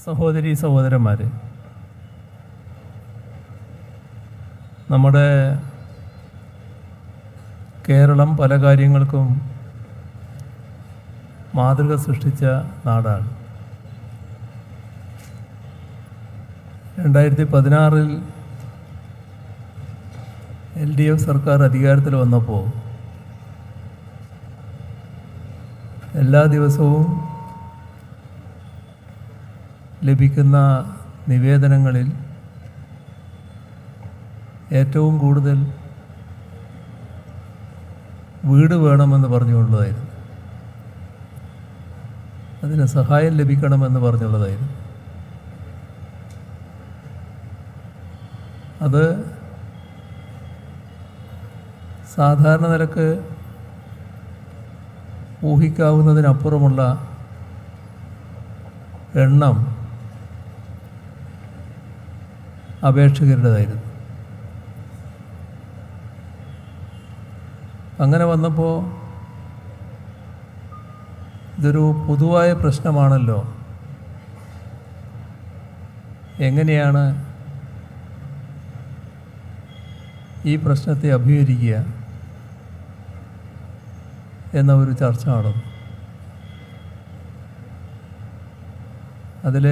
സഹോദരീ സഹോദരന്മാർ, നമ്മുടെ കേരളം പല കാര്യങ്ങൾക്കും മാതൃക സൃഷ്ടിച്ച നാടാണ്. 2016 LDF സർക്കാർ അധികാരത്തിൽ വന്നപ്പോൾ എല്ലാ ദിവസവും ലഭിക്കുന്ന നിവേദനങ്ങളിൽ ഏറ്റവും കൂടുതൽ വീട് വേണമെന്ന് പറഞ്ഞുള്ളതായിരുന്നു. അതിന് സഹായം ലഭിക്കണമെന്ന് പറഞ്ഞുള്ളതായിരുന്നു. അത് സാധാരണ നിലക്ക് ഊഹിക്കാവുന്നതിനപ്പുറമുള്ള എണ്ണം അപേക്ഷകരുടേതായിരുന്നു. അങ്ങനെ വന്നപ്പോൾ ഇതൊരു പൊതുവായ പ്രശ്നമാണല്ലോ, എങ്ങനെയാണ് ഈ പ്രശ്നത്തെ അഭിമുഖീകരിക്കുക എന്ന ഒരു ചർച്ച നടന്നു. അതിൽ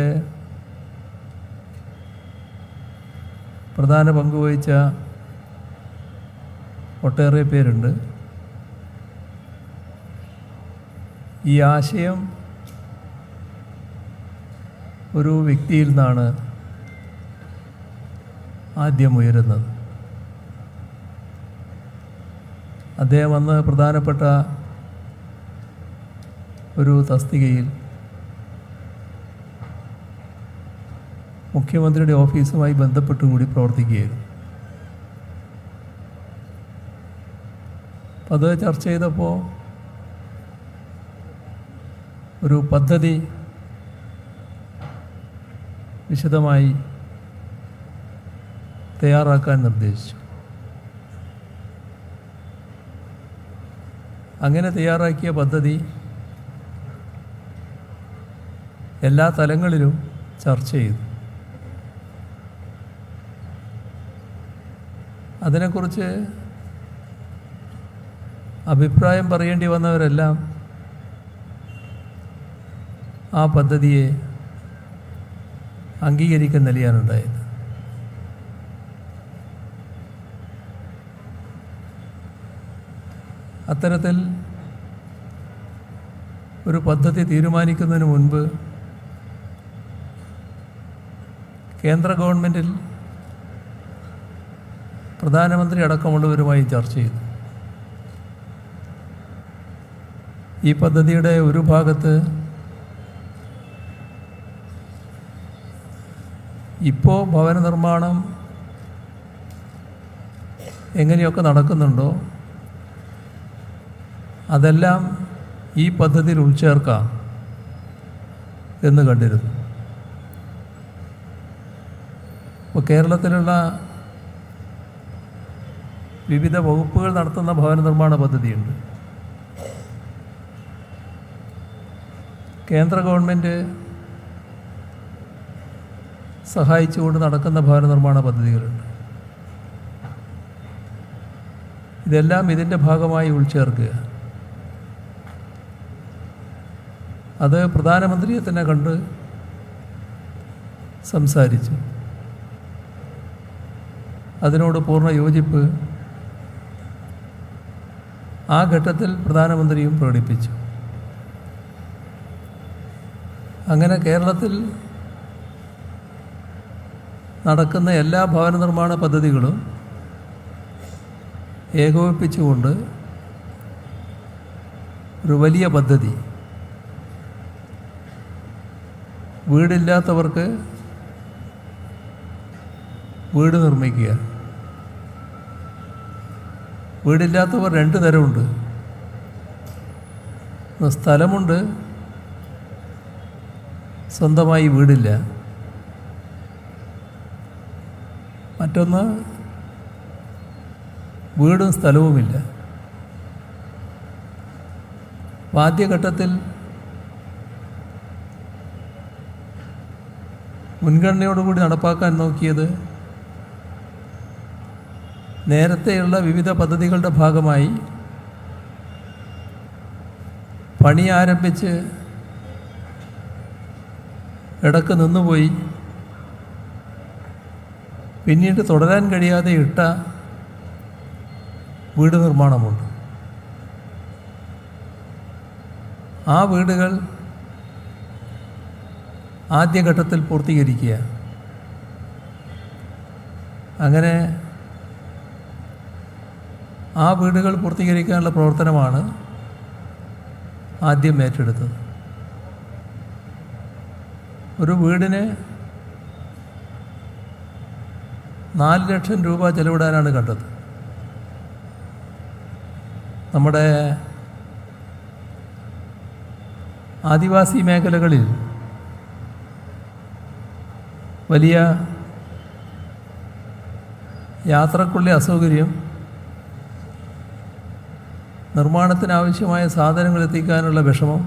പ്രധാന പങ്കുവഹിച്ച ഒട്ടേറെ പേരുണ്ട്. ഈ ആശയം ഒരു വ്യക്തിയിൽ നിന്നാണ് ആദ്യം ഉയരുന്നത്. അദ്ദേഹം അന്ന് പ്രധാനപ്പെട്ട ഒരു തസ്തികയിൽ മുഖ്യമന്ത്രിയുടെ ഓഫീസുമായി ബന്ധപ്പെട്ടുകൂടി പ്രവർത്തിക്കുകയായിരുന്നു. അപ്പം അത് ചർച്ച ചെയ്തപ്പോൾ ഒരു പദ്ധതി വിശദമായി തയ്യാറാക്കാൻ നിർദ്ദേശിച്ചു. അങ്ങനെ തയ്യാറാക്കിയ പദ്ധതി എല്ലാ തലങ്ങളിലും ചർച്ച ചെയ്തു. അതിനെക്കുറിച്ച് അഭിപ്രായം പറയേണ്ടി വന്നവരെല്ലാം ആ പദ്ധതിയെ അംഗീകരിക്കുന്നില്ലാണുണ്ടായത്. അത്തരത്തിൽ ഒരു പദ്ധതി തീരുമാനിക്കുന്നതിന് മുൻപ് കേന്ദ്ര ഗവൺമെൻറ്റിൽ പ്രധാനമന്ത്രി അടക്കമുള്ളവരുമായി ചർച്ച ചെയ്തു. ഈ പദ്ധതിയുടെ ഒരു ഭാഗത്ത് ഇപ്പോൾ ഭവന നിർമ്മാണം എങ്ങനെയൊക്കെ നടക്കുന്നുണ്ടോ അതെല്ലാം ഈ പദ്ധതിയിൽ ഉൾച്ചേർക്കാം എന്ന് കണ്ടിരുന്നു. ഇപ്പോൾ കേരളത്തിലുള്ള വിവിധ വകുപ്പുകൾ നടത്തുന്ന ഭവന നിർമ്മാണ പദ്ധതിയുണ്ട്. കേന്ദ്ര ഗവൺമെൻറ് സഹായിച്ചുകൊണ്ട് നടക്കുന്ന ഭവന നിർമ്മാണ പദ്ധതികളുണ്ട്. ഇതെല്ലാം ഇതിൻ്റെ ഭാഗമായി ഉൾച്ചേർക്കുക. അത് പ്രധാനമന്ത്രിയെ തന്നെ കണ്ട് സംസാരിച്ചു. അതിനോട് പൂർണ്ണ യോജിപ്പ് ആ ഘട്ടത്തിൽ പ്രധാനമന്ത്രിയും പ്രകടിപ്പിച്ചു. അങ്ങനെ കേരളത്തിൽ നടക്കുന്ന എല്ലാ ഭവന നിർമ്മാണ പദ്ധതികളും ഏകോപിപ്പിച്ചുകൊണ്ട് ഒരു വലിയ പദ്ധതി, വീടില്ലാത്തവർക്ക് വീട് നിർമ്മിക്കുക. വീടില്ലാത്തവർ രണ്ട് തരമുണ്ട്. സ്ഥലമുണ്ട്, സ്വന്തമായി വീടില്ല. മറ്റൊന്ന് വീടും സ്ഥലവുമില്ല. ആദ്യഘട്ടത്തിൽ മുൻഗണനയോടുകൂടി നടപ്പാക്കാൻ നോക്കിയത് നേരത്തെയുള്ള വിവിധ പദ്ധതികളുടെ ഭാഗമായി പണി ആരംഭിച്ച് ഇടക്ക് നിന്നുപോയി പിന്നീട് തുടരാൻ കഴിയാതെ ഇട്ട വീട് നിർമ്മാണമുണ്ട്. ആ വീടുകൾ ആദ്യഘട്ടത്തിൽ പൂർത്തീകരിക്കുക. അങ്ങനെ ആ വീടുകൾ പൂർത്തീകരിക്കാനുള്ള പ്രവർത്തനമാണ് ആദ്യം ഏറ്റെടുത്തത്. ഒരു വീടിന് 4 ലക്ഷം രൂപ ചെലവിടാനാണ് കണ്ടത്. നമ്മുടെ ആദിവാസി മേഖലകളിൽ വലിയ യാത്രക്കുള്ള അസൗകര്യം, നിർമ്മാണത്തിനാവശ്യമായ സാധനങ്ങൾ എത്തിക്കാനുള്ള വിഷമം,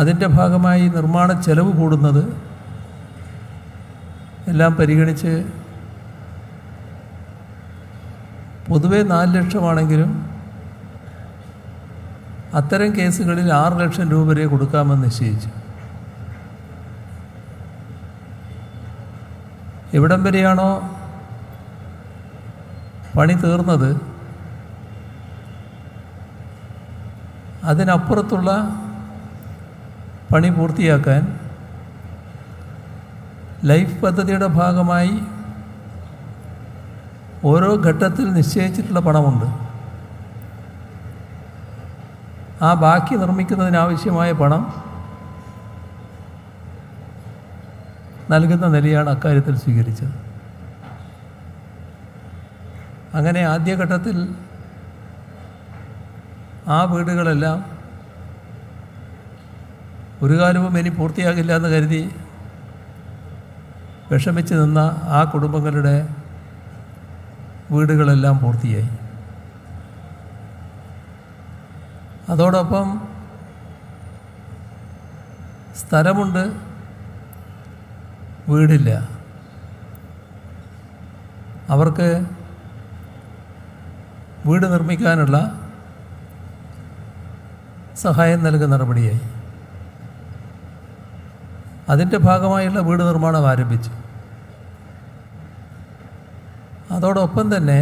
അതിൻ്റെ ഭാഗമായി നിർമ്മാണ ചെലവ് കൂടുന്നത് എല്ലാം പരിഗണിച്ച് പൊതുവെ 4 ലക്ഷമാണെങ്കിലും അത്തരം കേസുകളിൽ 6 ലക്ഷം രൂപ വരെ കൊടുക്കാമെന്ന് നിശ്ചയിച്ചു. എവിടം വരെയാണോ പണി തീർന്നത് അതിനപ്പുറത്തുള്ള പണി പൂർത്തിയാക്കാൻ ലൈഫ് പദ്ധതിയുടെ ഭാഗമായി ഓരോ ഘട്ടത്തിൽ നിശ്ചയിച്ചിട്ടുള്ള പണമുണ്ട്. ആ ബാക്കി നിർമ്മിക്കുന്നതിനാവശ്യമായ പണം നൽകുന്ന നിലയാണ് അക്കാര്യത്തിൽ സ്വീകരിച്ചത്. അങ്ങനെ ആദ്യഘട്ടത്തിൽ ആ വീടുകളെല്ലാം ഒരു കാലവും ഇനി പൂർത്തിയാകില്ല എന്ന് കരുതി വിഷമിച്ച് നിന്ന ആ കുടുംബങ്ങളുടെ വീടുകളെല്ലാം പൂർത്തിയായി. അതോടൊപ്പം സ്ഥലമുണ്ട്, വീടില്ല. അവർക്ക് വീട് നിർമ്മിക്കാനുള്ള സഹായം നൽകുന്ന നടപടിയായി. അതിൻ്റെ ഭാഗമായുള്ള വീട് നിർമ്മാണം ആരംഭിച്ചു. അതോടൊപ്പം തന്നെ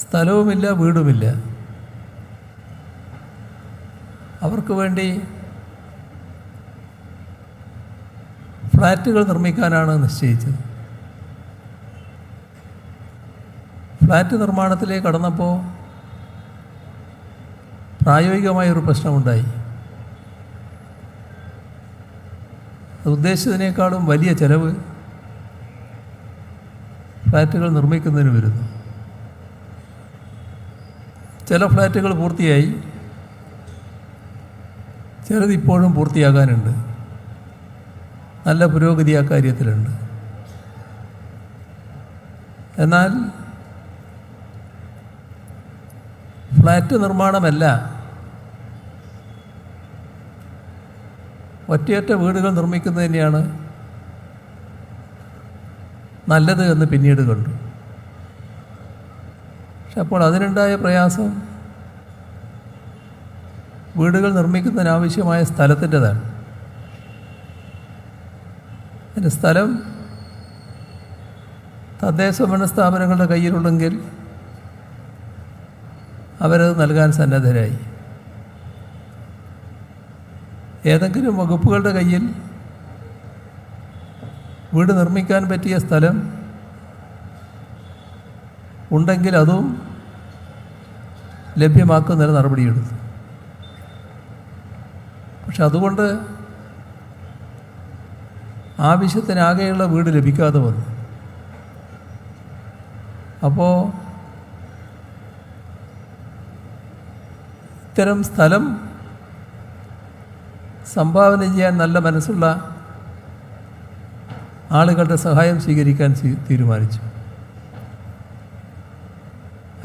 സ്ഥലവുമില്ല, വീടുമില്ല. അവർക്ക് വേണ്ടി ഫ്ലാറ്റുകൾ നിർമ്മിക്കാനാണ് നിശ്ചയിച്ചത്. ഫ്ലാറ്റ് നിർമ്മാണത്തിലേക്ക് കടന്നപ്പോൾ പ്രായോഗികമായൊരു പ്രശ്നമുണ്ടായി. അത് ഉദ്ദേശിച്ചതിനേക്കാളും വലിയ ചെലവ് ഫ്ലാറ്റുകൾ നിർമ്മിക്കുന്നതിന് വരുന്നു. ചില ഫ്ലാറ്റുകൾ പൂർത്തിയായി, ചിലത് ഇപ്പോഴും പൂർത്തിയാകാനുണ്ട്. നല്ല പുരോഗതി ആ കാര്യത്തിലുണ്ട്. എന്നാൽ ഫ്ലാറ്റ് നിർമ്മാണമല്ല, ഒറ്റയൊറ്റ വീടുകൾ നിർമ്മിക്കുന്നത് തന്നെയാണ് നല്ലത് എന്ന് പിന്നീട് കണ്ടു. പക്ഷെ അപ്പോൾ അതിനുണ്ടായ പ്രയാസം വീടുകൾ നിർമ്മിക്കുന്നതിനാവശ്യമായ സ്ഥലത്തിൻ്റെതാണ്. അതിൻ്റെ സ്ഥലം തദ്ദേശ ഭരണ സ്ഥാപനങ്ങളുടെ കയ്യിലുണ്ടെങ്കിൽ അവരത് നൽകാൻ സന്നദ്ധരായി. ഏതെങ്കിലും വകുപ്പുകളുടെ കയ്യിൽ വീട് നിർമ്മിക്കാൻ പറ്റിയ സ്ഥലം ഉണ്ടെങ്കിൽ അതും ലഭ്യമാക്കുന്നതിന് നടപടിയെടുത്തു. പക്ഷെ അതുകൊണ്ട് ആവശ്യത്തിനാകെയുള്ള വീട് ലഭിക്കാതെ വന്നു. അപ്പോൾ ഇത്തരം സ്ഥലം സംഭാവന ചെയ്യാൻ നല്ല മനസ്സുള്ള ആളുകളുടെ സഹായം സ്വീകരിക്കാൻ തീരുമാനിച്ചു.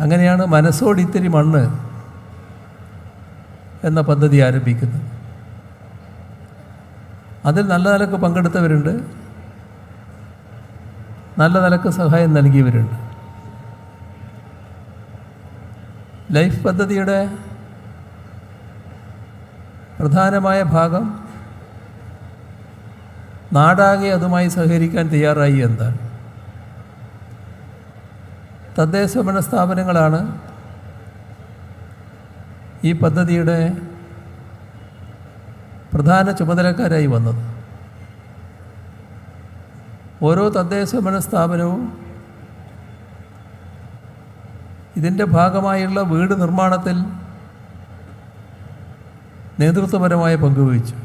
അങ്ങനെയാണ് മനസ്സോട് ഇത്തിരി മണ്ണ് എന്ന പദ്ധതി ആരംഭിക്കുന്നത്. അതിൽ നല്ല നിലക്ക് പങ്കെടുത്തവരുണ്ട്, നല്ല നിലക്ക് സഹായം നൽകിയവരുണ്ട്. ലൈഫ് പദ്ധതിയുടെ പ്രധാനമായ ഭാഗം നാടാകെ അതുമായി സഹകരിക്കാൻ തയ്യാറായി എന്നതാണ്. തദ്ദേശഭരണ സ്ഥാപനങ്ങളാണ് ഈ പദ്ധതിയുടെ പ്രധാന ചുമതലക്കാരായി വന്നത്. ഓരോ തദ്ദേശഭരണ സ്ഥാപനവും ഇതിൻ്റെ ഭാഗമായുള്ള വീട് നിർമ്മാണത്തിൽ നേതൃത്വപരമായ പങ്കുവഹിച്ചു.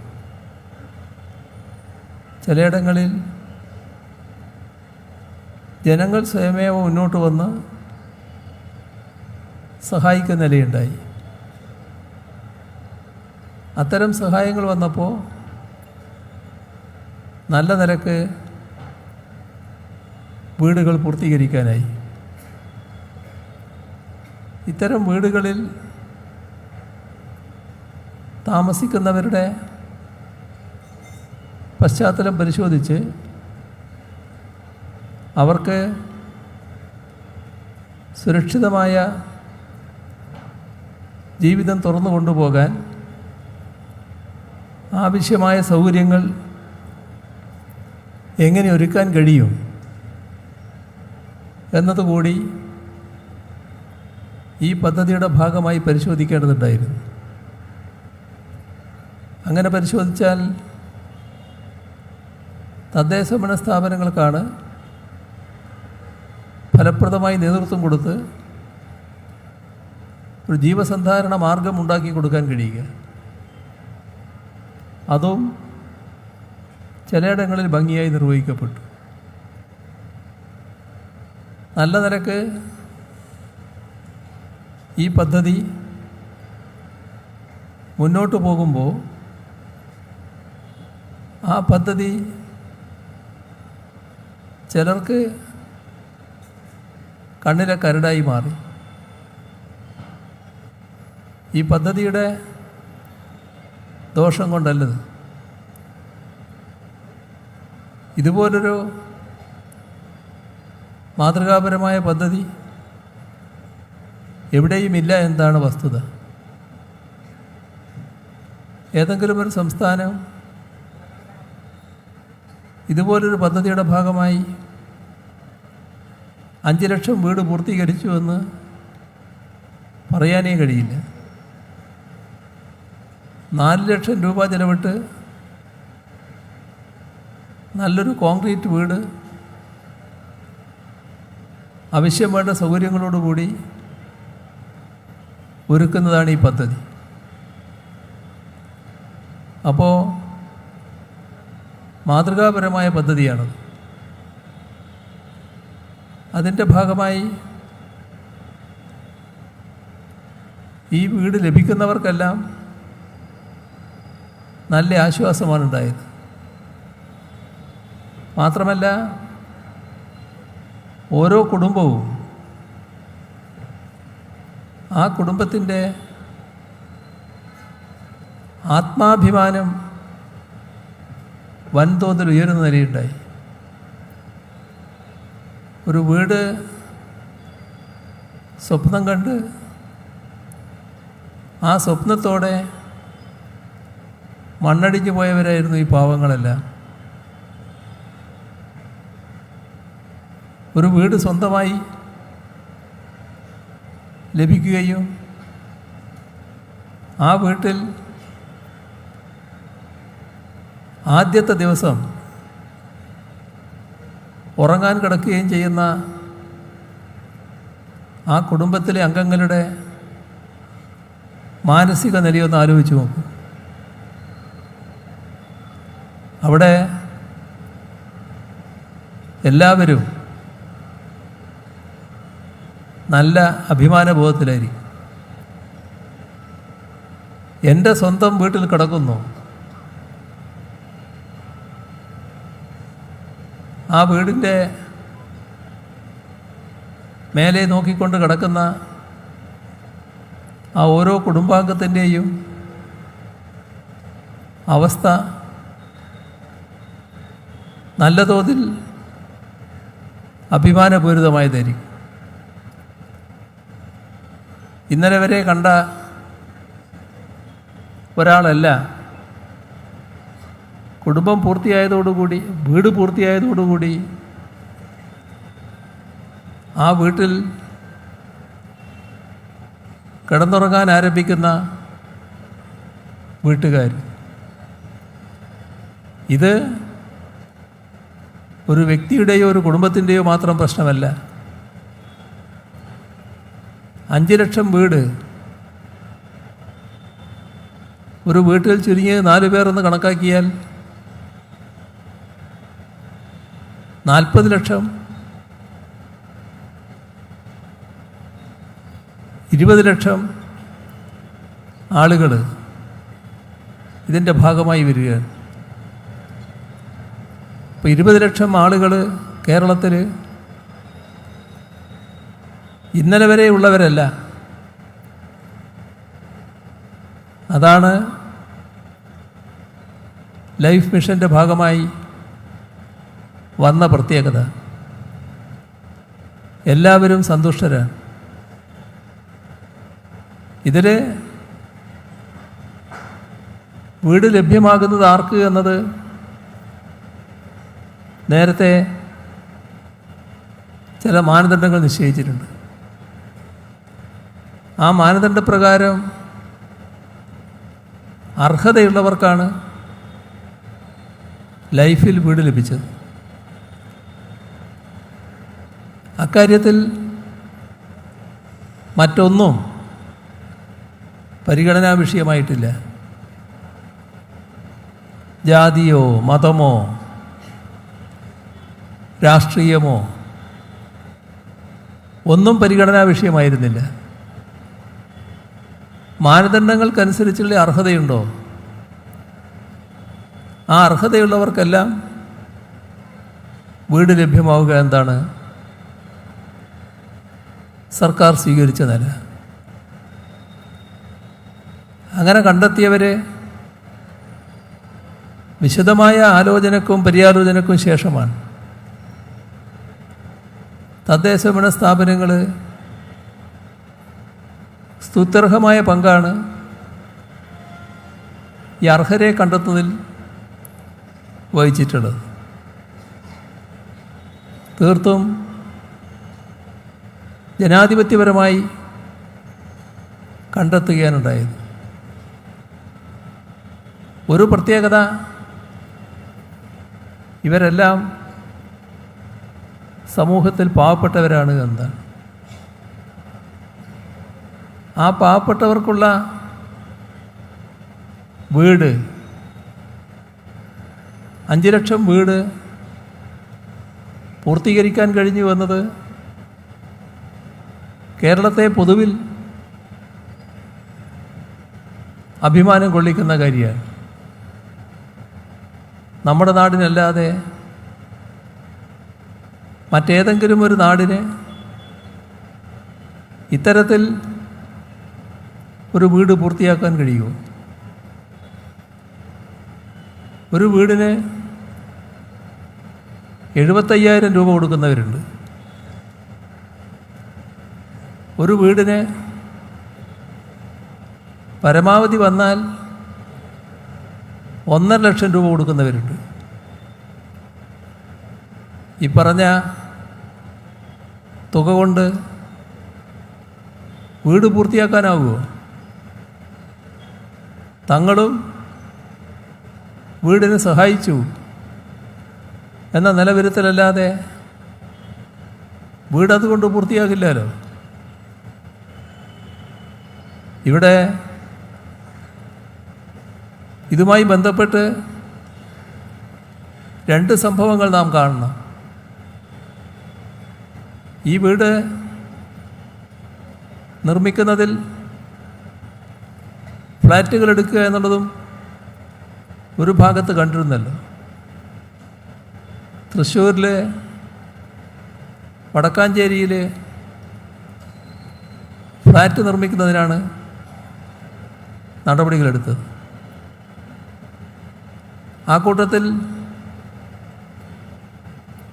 ചിലയിടങ്ങളിൽ ജനങ്ങൾ സ്വയമേവ മുന്നോട്ട് വന്ന് സഹായിക്കുന്ന നിലയുണ്ടായി. അത്തരം സഹായങ്ങൾ വന്നപ്പോൾ നല്ല നിലക്ക് വീടുകൾ പൂർത്തീകരിക്കാനായി. ഇത്തരം വീടുകളിൽ താമസിക്കുന്നവരുടെ പശ്ചാത്തലം പരിശോധിച്ച് അവർക്ക് സുരക്ഷിതമായ ജീവിതം തുറന്നു കൊണ്ടുപോകാൻ ആവശ്യമായ സൗകര്യങ്ങൾ എങ്ങനെ ഒരുക്കാൻ കഴിയും എന്നതുകൂടി ഈ പദ്ധതിയുടെ ഭാഗമായി പരിശോധിക്കേണ്ടതുണ്ടായിരുന്നു. അങ്ങനെ പരിശോധിച്ചാൽ തദ്ദേശഭരണ സ്ഥാപനങ്ങൾക്കാണ് ഫലപ്രദമായി നേതൃത്വം കൊടുത്ത് ഒരു ജീവസന്ധാരണ മാർഗം ഉണ്ടാക്കി കൊടുക്കാൻ കഴിയുക. അതും ചിലയിടങ്ങളിൽ ഭംഗിയായി നിർവഹിക്കപ്പെട്ടു. നല്ല നിലക്ക് ഈ പദ്ധതി മുന്നോട്ട് പോകുമ്പോൾ ആ പദ്ധതി ചിലർക്ക് കണ്ണിലെ കരടായി മാറി. ഈ പദ്ധതിയുടെ ദോഷം കൊണ്ടല്ലത്. ഇതുപോലൊരു മാതൃകാപരമായ പദ്ധതി എവിടെയുമില്ല എന്നതാണ് വസ്തുത. ഏതെങ്കിലും ഒരു സംസ്ഥാനം ഇതുപോലൊരു പദ്ധതിയുടെ ഭാഗമായി 5 ലക്ഷം വീട് പൂർത്തീകരിച്ചു എന്ന് പറയാനേ കഴിയില്ല. 4 ലക്ഷം രൂപ ചെലവിട്ട് നല്ലൊരു കോൺക്രീറ്റ് വീട് ആവശ്യം വേണ്ട സൗകര്യങ്ങളോടുകൂടി ഒരുക്കുന്നതാണ് ഈ പദ്ധതി. അപ്പോൾ മാതൃകാപരമായ പദ്ധതിയാണത്. അതിൻ്റെ ഭാഗമായി ഈ വീട് ലഭിക്കുന്നവർക്കെല്ലാം നല്ല ആശ്വാസമാണ് ഉണ്ടായത്. മാത്രമല്ല ഓരോ കുടുംബവും ആ കുടുംബത്തിൻ്റെ ആത്മാഭിമാനം വൻതോതിൽ ഉയരുന്ന നിലയുണ്ടായി. ഒരു വീട് സ്വപ്നം കണ്ട് ആ സ്വപ്നത്തോടെ മണ്ണടിഞ്ഞു പോയവരായിരുന്നു ഈ പാവങ്ങളെല്ലാം. ഒരു വീട് സ്വന്തമായി ലഭിക്കുകയും ആ വീട്ടിൽ ആദ്യത്തെ ദിവസം ഉറങ്ങാൻ കിടക്കുകയും ചെയ്യുന്ന ആ കുടുംബത്തിലെ അംഗങ്ങളുടെ മാനസിക നിലയൊന്ന് ആലോചിച്ച് നോക്കും. അവിടെ എല്ലാവരും നല്ല അഭിമാനബോധത്തിലായിരിക്കും. എൻ്റെ സ്വന്തം വീട്ടിൽ കിടക്കുന്നു, ആ വീടിൻ്റെ മേലെ നോക്കിക്കൊണ്ട് കിടക്കുന്ന ആ ഓരോ കുടുംബാംഗത്തിൻ്റെയും അവസ്ഥ നല്ല തോതിൽ അഭിമാനപൂരിതമായതായിരിക്കും. ഇന്നലെ വരെ കണ്ട ഒരാളല്ല കുടുംബം പൂർത്തിയായതോടുകൂടി, വീട് പൂർത്തിയായതോടുകൂടി ആ വീട്ടിൽ കിടന്നുറങ്ങാൻ ആരംഭിക്കുന്ന വീട്ടുകാർ. ഇത് ഒരു വ്യക്തിയുടെയോ ഒരു കുടുംബത്തിൻ്റെയോ മാത്രം പ്രശ്നമല്ല. 5 ലക്ഷം വീട് ഒരു വീട്ടിൽ ചുരുങ്ങിയത് 4 പേരെന്ന് കണക്കാക്കിയാൽ 40 ലക്ഷം 20 ലക്ഷം ആളുകൾ ഇതിൻ്റെ ഭാഗമായി വരികയാണ്. ഇപ്പോൾ 20 ലക്ഷം ആളുകൾ കേരളത്തിൽ ഇന്നലെ വരെ ഉള്ളവരല്ല. അതാണ് ലൈഫ് മിഷൻ്റെ ഭാഗമായി വന്ന പ്രത്യേകത. എല്ലാവരും സന്തുഷ്ടരാണ്. ഇതിൽ വീട് ലഭ്യമാകുന്നത് ആർക്ക് എന്നത് നേരത്തെ ചില മാനദണ്ഡങ്ങൾ നിശ്ചയിച്ചിട്ടുണ്ട്. ആ മാനദണ്ഡപ്രകാരം അർഹതയുള്ളവർക്കാണ് ലൈഫിൽ വീട് ലഭിച്ചത്. അക്കാര്യത്തിൽ മറ്റൊന്നും പരിഗണനാ വിഷയമായിട്ടില്ല. ജാതിയോ മതമോ രാഷ്ട്രീയമോ ഒന്നും പരിഗണനാ വിഷയമായിരുന്നില്ല. മാനദണ്ഡങ്ങൾക്കനുസരിച്ചുള്ള അർഹതയുണ്ടോ, ആ അർഹതയുള്ളവർക്കെല്ലാം വീട് ലഭ്യമാവുക എന്താണ് സർക്കാർ സ്വീകരിച്ച നില. അങ്ങനെ കണ്ടെത്തിയവരെ വിശദമായ ആലോചനക്കും പര്യാലോചനക്കും ശേഷമാണ് തദ്ദേശഭരണ സ്ഥാപനങ്ങൾ സ്തുത്യർഹമായ പങ്കാണ് ഈ അർഹരെ കണ്ടെത്തുന്നതിൽ വഹിച്ചിട്ടുള്ളത്. തീർത്തും ജനാധിപത്യപരമായി കണ്ടെത്തുകയാണുണ്ടായത്. ഒരു പ്രത്യേകത, ഇവരെല്ലാം സമൂഹത്തിൽ പാവപ്പെട്ടവരാണ് എന്നതാണ്. ആ പാവപ്പെട്ടവർക്കുള്ള വീട് 5 ലക്ഷം വീട് പൂർത്തീകരിക്കാൻ കഴിഞ്ഞു എന്നത് കേരളത്തെ പൊതുവിൽ അഭിമാനം കൊള്ളിക്കുന്ന കാര്യമാണ്. നമ്മുടെ നാടിനല്ലാതെ മറ്റേതെങ്കിലും ഒരു നാടിന് ഇത്തരത്തിൽ ഒരു വീട് പൂർത്തിയാക്കാൻ കഴിയുമോ? ഒരു വീടിന് 75,000 രൂപ കൊടുക്കുന്നവരുണ്ട്. ഒരു വീടിന് പരമാവധി വന്നാൽ 1.5 ലക്ഷം രൂപ കൊടുക്കുന്നവരുണ്ട്. ഈ പറഞ്ഞ തുക കൊണ്ട് വീട് പൂർത്തിയാക്കാനാവുമോ? തങ്ങളും വീടിന് സഹായിച്ചു എന്ന നിലവിരുത്തലല്ലാതെ വീടതുകൊണ്ട് പൂർത്തിയാകില്ലല്ലോ. ഇവിടെ ഇതുമായി ബന്ധപ്പെട്ട് 2 സംഭവങ്ങൾ നാം കാണണം. ഈ വീട് നിർമ്മിക്കുന്നതിൽ ഫ്ലാറ്റുകൾ എടുക്കുക എന്നുള്ളതും ഒരു ഭാഗത്ത് കണ്ടിരുന്നല്ലോ. തൃശ്ശൂരിൽ വടക്കാഞ്ചേരിയിൽ ഫ്ലാറ്റ് നിർമ്മിക്കുന്നതിനാണ് നടപടികളെടുത്തത്. ആ കൂട്ടത്തിൽ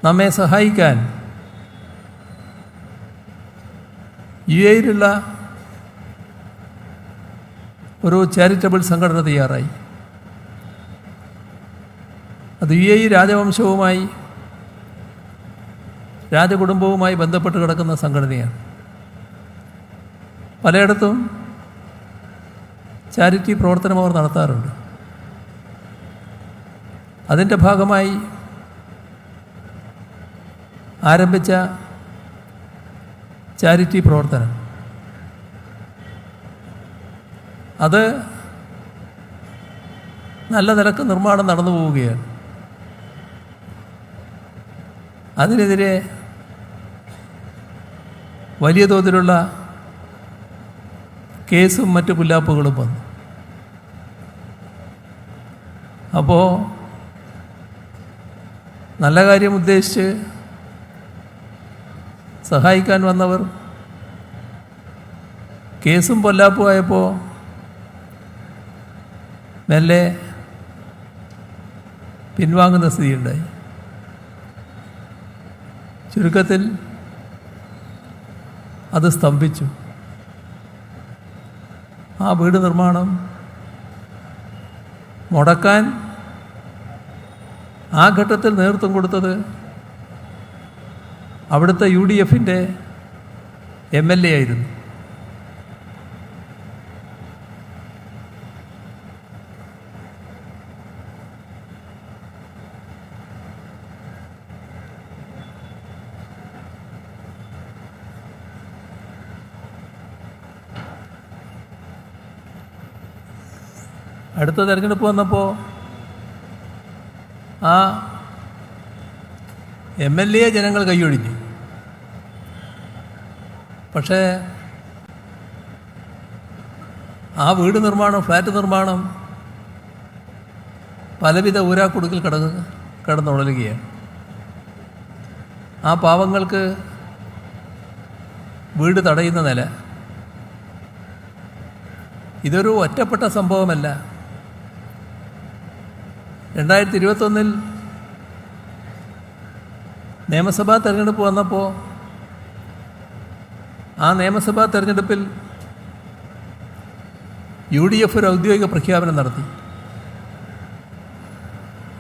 നമ്മെ സഹായിക്കാൻ UAE-യിലുള്ള ഒരു ചാരിറ്റബിൾ സംഘടന തയ്യാറായി. അത് UAE രാജവംശവുമായി രാജകുടുംബവുമായി ബന്ധപ്പെട്ട് കിടക്കുന്ന സംഘടനയാണ്. പലയിടത്തും ചാരിറ്റി പ്രവർത്തനം അവർ നടത്താറുണ്ട്. അതിൻ്റെ ഭാഗമായി ആരംഭിച്ച ചാരിറ്റി പ്രവർത്തനം അത് നല്ല നിലക്ക് നിർമ്മാണം നടന്നു പോവുകയാണ്. അതിനെതിരെ വലിയ തോതിലുള്ള കേസും മറ്റു പുല്ലാപ്പുകളും വന്നു. അപ്പോൾ നല്ല കാര്യം ഉദ്ദേശിച്ച് സഹായിക്കാൻ വന്നവർ കേസും പൊല്ലാപ്പുമായപ്പോൾ മെല്ലെ പിൻവാങ്ങുന്ന സ്ഥിതിയുണ്ടായി. ചുരുക്കത്തിൽ അത് സ്തംഭിച്ചു. ആ വീട് നിർമ്മാണം മുടക്കാൻ ആ ഘട്ടത്തിൽ നേതൃത്വം കൊടുത്തത് അവിടുത്തെ UDF-ൻ്റെ MLA ആയിരുന്നു. അടുത്ത തെരഞ്ഞെടുപ്പ് വന്നപ്പോൾ ആ MLA ജനങ്ങൾ കൈയൊഴിഞ്ഞു. പക്ഷേ ആ വീട് നിർമ്മാണം, ഫ്ലാറ്റ് നിർമ്മാണം പലവിധ ഊരാക്കുടുക്കിൽ കിടന്നുടലുകയാണ്. ആ പാവങ്ങൾക്ക് വീട് തടയുന്ന നില. ഇതൊരു ഒറ്റപ്പെട്ട സംഭവമല്ല. 2021 നിയമസഭാ തെരഞ്ഞെടുപ്പ് വന്നപ്പോൾ ആ നിയമസഭാ തെരഞ്ഞെടുപ്പിൽ UDF ഒരു ഔദ്യോഗിക പ്രഖ്യാപനം നടത്തി.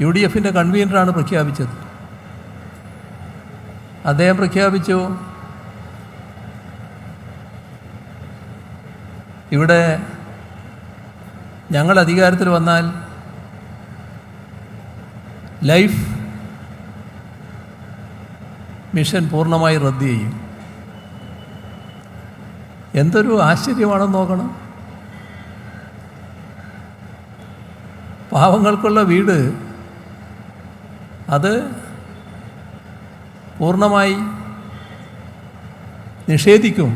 UDF-ൻ്റെ കൺവീനറാണ് പ്രഖ്യാപിച്ചത്. അദ്ദേഹം പ്രഖ്യാപിച്ചു, ഇവിടെ ഞങ്ങൾ അധികാരത്തിൽ വന്നാൽ ലൈഫ് മിഷൻ പൂർണ്ണമായി റദ്ദ് ചെയ്യും. എന്തൊരു ആശ്ചര്യമാണെന്ന് നോക്കണം. പാവങ്ങൾക്കുള്ള വീട് അത് പൂർണ്ണമായി നിഷേധിക്കും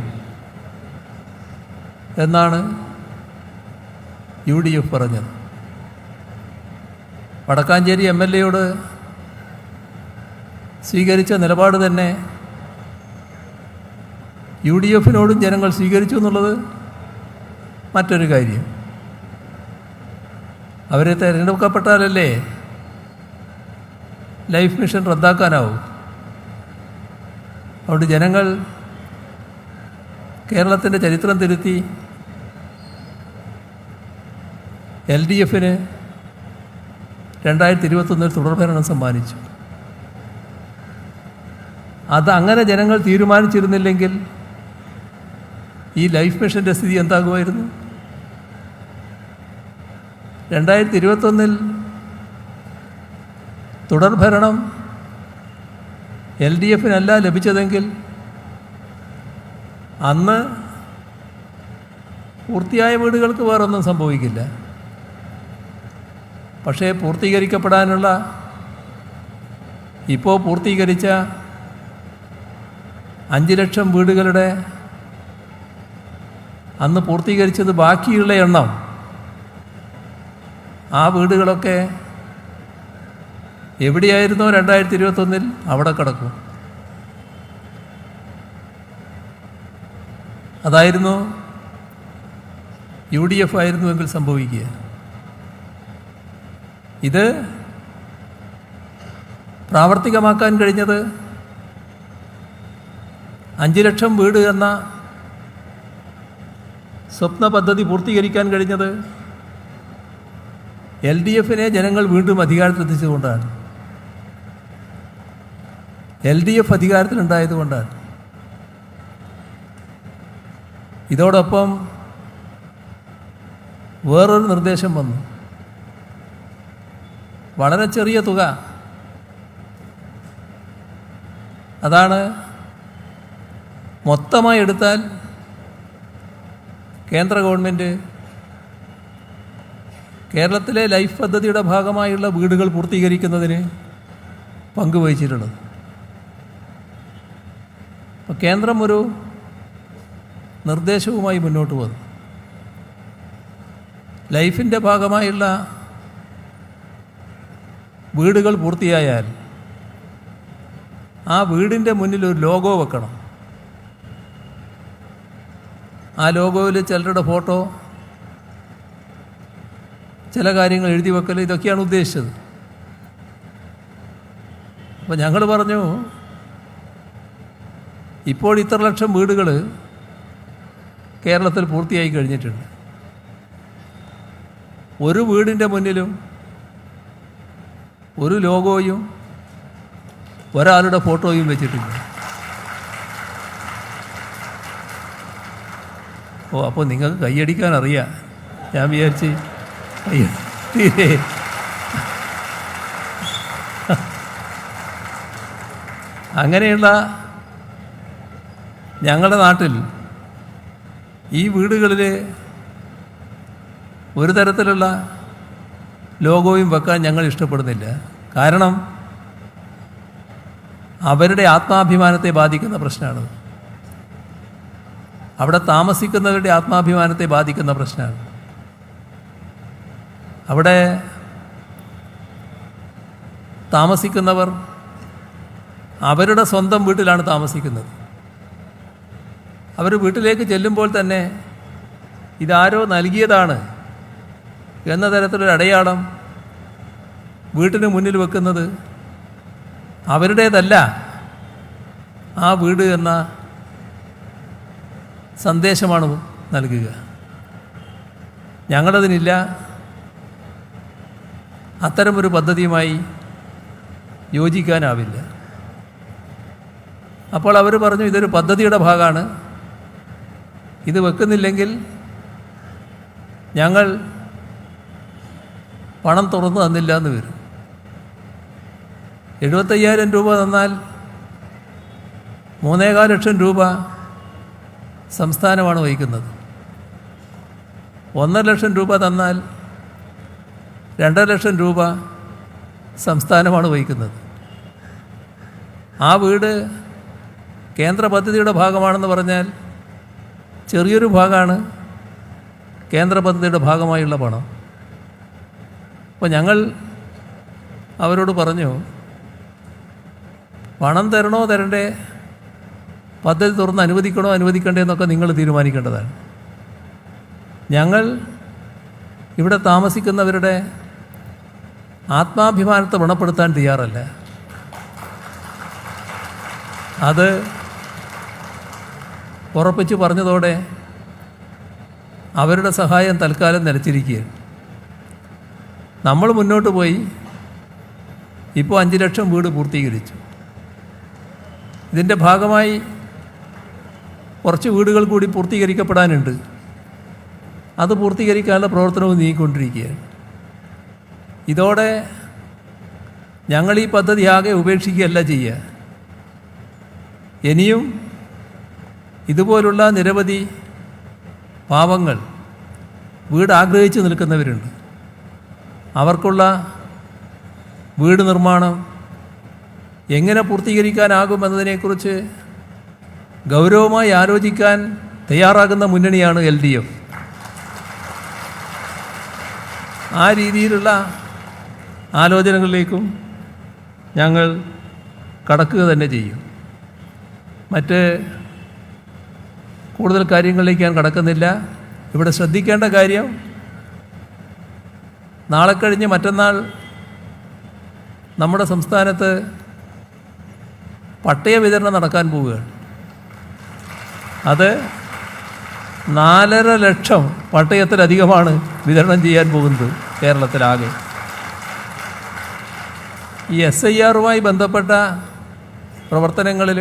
എന്നാണ് UDF പറഞ്ഞത്. വടക്കാഞ്ചേരി MLA-യോട് സ്വീകരിച്ച നിലപാട് തന്നെ UDF-നോടും ജനങ്ങൾ സ്വീകരിച്ചു എന്നുള്ളത് മറ്റൊരു കാര്യം. അവരെ തിരഞ്ഞെടുക്കപ്പെട്ടാലല്ലേ ലൈഫ് മിഷൻ റദ്ദാക്കാനാവും. അതുകൊണ്ട് ജനങ്ങൾ കേരളത്തിൻ്റെ ചരിത്രം തിരുത്തി LDF-ന് 2021 തുടർഭരണം സമ്മാനിച്ചു. അതങ്ങനെ ജനങ്ങൾ തീരുമാനിച്ചിരുന്നില്ലെങ്കിൽ ഈ ലൈഫ് മിഷൻ്റെ സ്ഥിതി എന്താകുമായിരുന്നു? 2021 തുടർഭരണം LDF-നല്ല ലഭിച്ചതെങ്കിൽ അന്ന് പൂർത്തിയായ വീടുകൾക്ക് വേറൊന്നും സംഭവിക്കില്ല. പക്ഷേ പൂർത്തീകരിക്കപ്പെടാനുള്ള, ഇപ്പോൾ പൂർത്തീകരിച്ച 5 ലക്ഷം വീടുകളുടെ അന്ന് പൂർത്തീകരിച്ചത് ബാക്കിയുള്ള എണ്ണം, ആ വീടുകളൊക്കെ എവിടെയായിരുന്നോ 2021 അവിടെ കിടക്കും. അതായിരുന്നു UDF ആയിരുന്നുവെങ്കിൽ സംഭവിക്കുക. ഇത് പ്രാവർത്തികമാക്കാൻ കഴിഞ്ഞത് 5 ലക്ഷം വീട് എന്ന സ്വപ്ന പദ്ധതി പൂർത്തീകരിക്കാൻ കഴിഞ്ഞത് LDFനെ ജനങ്ങൾ വീണ്ടും അധികാരത്തിലെത്തിച്ചുകൊണ്ടാണ്. LDF അധികാരത്തിലുണ്ടായതുകൊണ്ടാണ്. ഇതോടൊപ്പം വേറൊരു നിർദ്ദേശം വന്നു. വളരെ ചെറിയ തുക, അതാണ് മൊത്തമായി എടുത്താൽ കേന്ദ്ര ഗവൺമെൻറ് കേരളത്തിലെ ലൈഫ് പദ്ധതിയുടെ ഭാഗമായുള്ള വീടുകൾ പൂർത്തീകരിക്കുന്നതിന് പങ്കുവഹിച്ചിട്ടുള്ളത്. അപ്പോൾ കേന്ദ്രം ഒരു നിർദ്ദേശവുമായി മുന്നോട്ട് വന്നു. ലൈഫിൻ്റെ ഭാഗമായുള്ള വീടുകൾ പൂർത്തിയായാൽ ആ വീടിൻ്റെ മുന്നിൽ ഒരു ലോഗോ വെക്കണം. ആ ലോഗോയിൽ ചിലരുടെ ഫോട്ടോ, ചില കാര്യങ്ങൾ എഴുതി വെക്കൽ, ഇതൊക്കെയാണ് ഉദ്ദേശിച്ചത്. അപ്പോൾ ഞങ്ങൾ പറഞ്ഞു, ഇപ്പോൾ ഇത്ര ലക്ഷം വീടുകൾ കേരളത്തിൽ പൂർത്തിയായി കഴിഞ്ഞിട്ടുണ്ട്. ഒരു വീടിൻ്റെ മുന്നിലും ഒരു ലോഗോയും ഒരാളുടെ ഫോട്ടോയും വെച്ചിട്ടില്ല. അപ്പോൾ നിങ്ങൾക്ക് കൈയടിക്കാൻ അറിയാം. ഞാൻ വിചാരിച്ച് തീരെ അങ്ങനെയുള്ള ഞങ്ങളുടെ നാട്ടിൽ ഈ വീടുകളിൽ ഒരു തരത്തിലുള്ള ലോഗോയും വെക്കാൻ ഞങ്ങൾ ഇഷ്ടപ്പെടുന്നില്ല. കാരണം അവരുടെ ആത്മാഭിമാനത്തെ ബാധിക്കുന്ന പ്രശ്നമാണ്. അവിടെ താമസിക്കുന്നവരുടെ ആത്മാഭിമാനത്തെ ബാധിക്കുന്ന പ്രശ്നമാണ്. അവിടെ താമസിക്കുന്നവർ അവരുടെ സ്വന്തം വീട്ടിലാണ് താമസിക്കുന്നത്. അവർ വീട്ടിലേക്ക് ചെല്ലുമ്പോൾ തന്നെ ഇതാരോ നൽകിയതാണ് എന്ന തരത്തിലൊരു അടയാളം വീട്ടിന് മുന്നിൽ വെക്കുന്നത് അവരുടേതല്ല ആ വീട് എന്ന സന്ദേശമാണ് നൽകുക. ഞങ്ങളതിനില്ല. അത്തരമൊരു പദ്ധതിയുമായി യോജിക്കാനാവില്ല. അപ്പോൾ അവർ പറഞ്ഞു, ഇതൊരു പദ്ധതിയുടെ ഭാഗമാണ്, ഇത് വെക്കുന്നില്ലെങ്കിൽ ഞങ്ങൾ പണം തുറന്നു തന്നില്ല എന്ന് വരും. 75,000 രൂപ തന്നാൽ 3.25 ലക്ഷം രൂപ സംസ്ഥാനമാണ് വഹിക്കുന്നത്. 1.5 ലക്ഷം രൂപ തന്നാൽ 2.5 ലക്ഷം രൂപ സംസ്ഥാനമാണ് വഹിക്കുന്നത്. ആ വീട് കേന്ദ്ര പദ്ധതിയുടെ ഭാഗമാണെന്ന് പറഞ്ഞാൽ ചെറിയൊരു ഭാഗമാണ് കേന്ദ്ര പദ്ധതിയുടെ ഭാഗമായുള്ള പണം. അപ്പോൾ ഞങ്ങൾ അവരോട് പറഞ്ഞു, പണം തരണോ തരണ്ടേ, പദ്ധതി തുറന്ന് അനുവദിക്കണോ അനുവദിക്കണ്ടേ എന്നൊക്കെ നിങ്ങൾ തീരുമാനിക്കേണ്ടതാണ്. ഞങ്ങൾ ഇവിടെ താമസിക്കുന്നവരുടെ ആത്മാഭിമാനത്തെ വ്രണപ്പെടുത്താൻ തയ്യാറല്ല. അത് ഉറപ്പിച്ച് പറഞ്ഞതോടെ അവരുടെ സഹായം തൽക്കാലം നിലച്ചിരിക്കുകയാണ്. നമ്മൾ മുന്നോട്ട് പോയി ഇപ്പോൾ 5 ലക്ഷം വീട് പൂർത്തീകരിച്ചു. ഇതിൻ്റെ ഭാഗമായി കുറച്ച് വീടുകൾ കൂടി പൂർത്തീകരിക്കപ്പെടാനുണ്ട്. അത് പൂർത്തീകരിക്കാനുള്ള പ്രവർത്തനവും നീങ്ങിക്കൊണ്ടിരിക്കുകയാണ്. ഇതോടെ ഞങ്ങൾ ഈ പദ്ധതി ആകെ ഉപേക്ഷിക്കുകയല്ല ചെയ്യുക. ഇനിയും ഇതുപോലുള്ള നിരവധി പാവങ്ങൾ വീട് ആഗ്രഹിച്ച് നിൽക്കുന്നവരുണ്ട്. അവർക്കുള്ള വീട് നിർമ്മാണം എങ്ങനെ പൂർത്തീകരിക്കാനാകുമെന്നതിനെക്കുറിച്ച് ഗൗരവമായി ആലോചിക്കാൻ തയ്യാറാകുന്ന മുന്നണിയാണ് LDF. ആ രീതിയിലുള്ള ആലോചനകളിലേക്കും ഞങ്ങൾ കടക്കുക തന്നെ ചെയ്യും. മറ്റ് കൂടുതൽ കാര്യങ്ങളിലേക്ക് ഞാൻ കടക്കുന്നില്ല. ഇവിടെ ശ്രദ്ധിക്കേണ്ട കാര്യം, നാളെ കഴിഞ്ഞ് മറ്റന്നാൾ നമ്മുടെ സംസ്ഥാനത്ത് പട്ടയ വിതരണം നടക്കാൻ പോവുകയാണ്. അത് 4.5 ലക്ഷം പട്ടയത്തിലധികമാണ് വിതരണം ചെയ്യാൻ പോകുന്നത് കേരളത്തിലാകെ. ഈ SIR ബന്ധപ്പെട്ട പ്രവർത്തനങ്ങളിൽ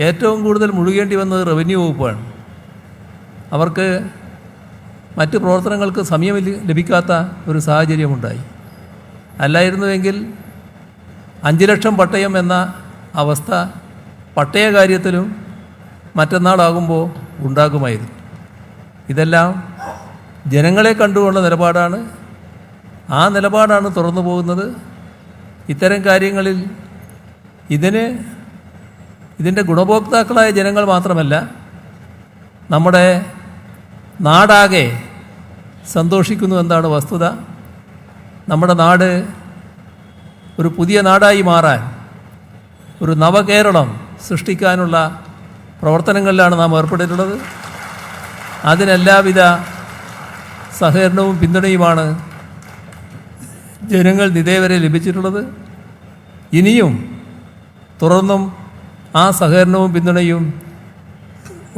ഏറ്റവും കൂടുതൽ മുഴുകേണ്ടി വന്നത് റവന്യൂ വകുപ്പാണ്. അവർക്ക് മറ്റ് പ്രവർത്തനങ്ങൾക്ക് സമയം ലഭിക്കാത്ത ഒരു സാഹചര്യമുണ്ടായി. അല്ലായിരുന്നുവെങ്കിൽ 5 ലക്ഷം പട്ടയം എന്ന അവസ്ഥ പട്ടയ കാര്യത്തിലും മറ്റന്നാളാകുമ്പോൾ ഉണ്ടാകുമായിരുന്നു. ഇതെല്ലാം ജനങ്ങളെ കണ്ടുകൊണ്ട നിലപാടാണ്. ആ നിലപാടാണ് തുറന്നു പോകുന്നത്. ഇത്തരം കാര്യങ്ങളിൽ ഇതിൻ്റെ ഗുണഭോക്താക്കളായ ജനങ്ങൾ മാത്രമല്ല, നമ്മുടെ നാടാകെ സന്തോഷിക്കുന്നു എന്നാണ് വസ്തുത. നമ്മുടെ നാട് ഒരു പുതിയ നാടായി മാറാൻ, ഒരു നവകേരളം സൃഷ്ടിക്കാനുള്ള പ്രവർത്തനങ്ങളിലാണ് നാം ഏർപ്പെട്ടിട്ടുള്ളത്. അതിനെല്ലാവിധ സഹകരണവും പിന്തുണയുമാണ് ജനങ്ങൾ ഇതേവരെ ലഭിച്ചിട്ടുള്ളത്. ഇനിയും തുടർന്നും ആ സഹകരണവും പിന്തുണയും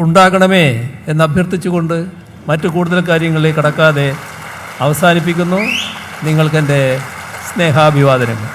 ഉണ്ടാകണമേ എന്നഭ്യർത്ഥിച്ചുകൊണ്ട് മറ്റു കൂടുതൽ കാര്യങ്ങളിലേക്ക് കടക്കാതെ അവസാനിപ്പിക്കുന്നു. നിങ്ങൾക്കെൻ്റെ സ്നേഹാഭിവാദനങ്ങൾ.